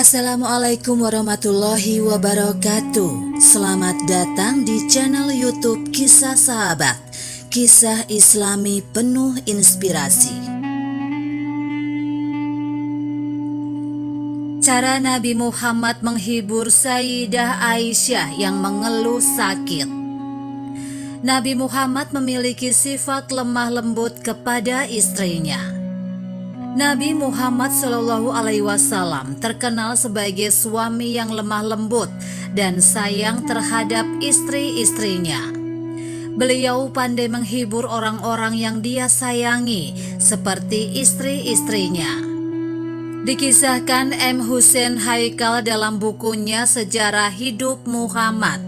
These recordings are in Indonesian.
Assalamualaikum warahmatullahi wabarakatuh. Selamat datang di channel YouTube Kisah Sahabat, kisah Islami penuh inspirasi. Cara Nabi Muhammad menghibur Sayyidah Aisyah yang mengeluh sakit. Nabi Muhammad memiliki sifat lemah lembut kepada istrinya. Nabi Muhammad SAW terkenal sebagai suami yang lemah lembut dan sayang terhadap istri-istrinya. Beliau pandai menghibur orang-orang yang dia sayangi, seperti istri-istrinya. Dikisahkan M. Hussein Haikal dalam bukunya Sejarah Hidup Muhammad,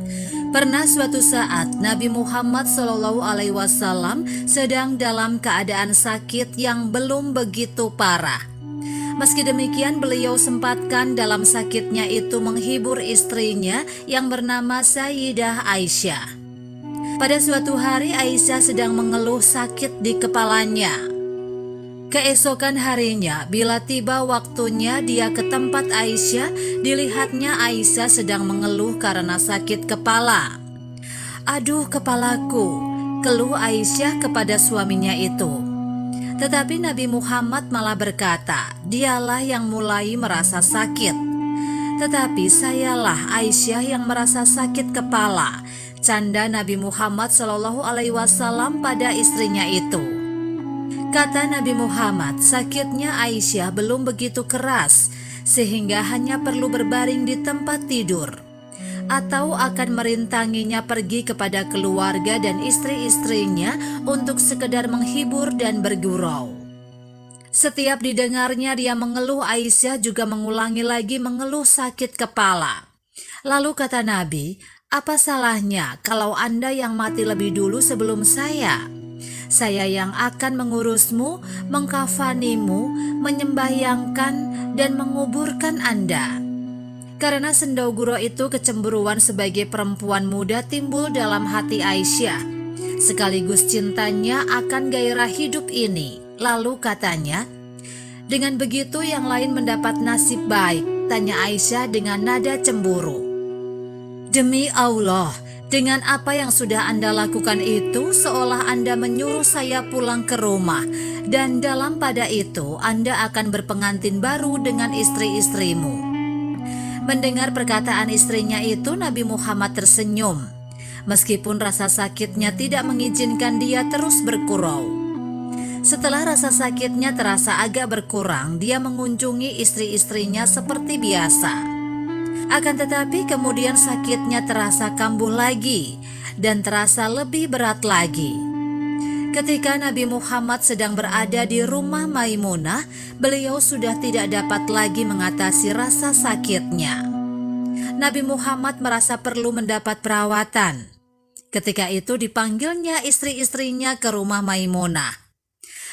pernah suatu saat Nabi Muhammad SAW sedang dalam keadaan sakit yang belum begitu parah. Meski demikian, beliau sempatkan dalam sakitnya itu menghibur istrinya yang bernama Sayyidah Aisyah. Pada suatu hari Aisyah sedang mengeluh sakit di kepalanya. Keesokan harinya, bila tiba waktunya dia ke tempat Aisyah, dilihatnya Aisyah sedang mengeluh karena sakit kepala. "Aduh kepalaku," keluh Aisyah kepada suaminya itu. Tetapi Nabi Muhammad malah berkata, "Dialah yang mulai merasa sakit." "Tetapi sayalah Aisyah yang merasa sakit kepala," canda Nabi Muhammad SAW pada istrinya itu. Kata Nabi Muhammad, sakitnya Aisyah belum begitu keras sehingga hanya perlu berbaring di tempat tidur, atau akan merintanginya pergi kepada keluarga dan istri-istrinya untuk sekedar menghibur dan bergurau. Setiap didengarnya dia mengeluh, Aisyah juga mengulangi lagi mengeluh sakit kepala. Lalu kata Nabi, "Apa salahnya kalau Anda yang mati lebih dulu sebelum saya? Saya yang akan mengurusmu, mengkafanimu, menyembahyangkan, dan menguburkan Anda." Karena sendaguro itu, kecemburuan sebagai perempuan muda timbul dalam hati Aisyah, sekaligus cintanya akan gairah hidup ini. Lalu katanya, "Dengan begitu yang lain mendapat nasib baik?" tanya Aisyah dengan nada cemburu. "Demi Allah, dengan apa yang sudah Anda lakukan itu, seolah Anda menyuruh saya pulang ke rumah, dan dalam pada itu Anda akan berpengantin baru dengan istri-istrimu." Mendengar perkataan istrinya itu, Nabi Muhammad tersenyum, meskipun rasa sakitnya tidak mengizinkan dia terus bergurau. Setelah rasa sakitnya terasa agak berkurang, dia mengunjungi istri-istrinya seperti biasa. Akan tetapi kemudian sakitnya terasa kambuh lagi dan terasa lebih berat lagi. Ketika Nabi Muhammad sedang berada di rumah Maimunah, beliau sudah tidak dapat lagi mengatasi rasa sakitnya. Nabi Muhammad merasa perlu mendapat perawatan. Ketika itu dipanggilnya istri-istrinya ke rumah Maimunah.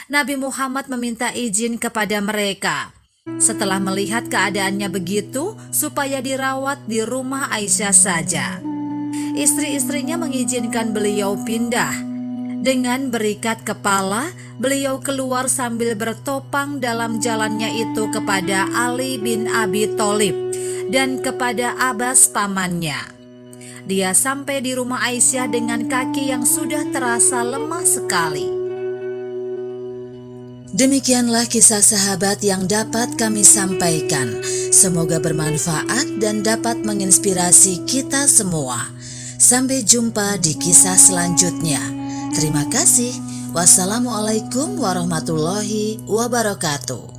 Nabi Muhammad meminta izin kepada mereka, setelah melihat keadaannya begitu, supaya dirawat di rumah Aisyah saja. Istri-istrinya mengizinkan beliau pindah. Dengan berikat kepala, beliau keluar sambil bertopang dalam jalannya itu kepada Ali bin Abi Thalib dan kepada Abbas pamannya. Dia sampai di rumah Aisyah dengan kaki yang sudah terasa lemah sekali. Demikianlah kisah sahabat yang dapat kami sampaikan. Semoga bermanfaat dan dapat menginspirasi kita semua. Sampai jumpa di kisah selanjutnya. Terima kasih. Wassalamualaikum warahmatullahi wabarakatuh.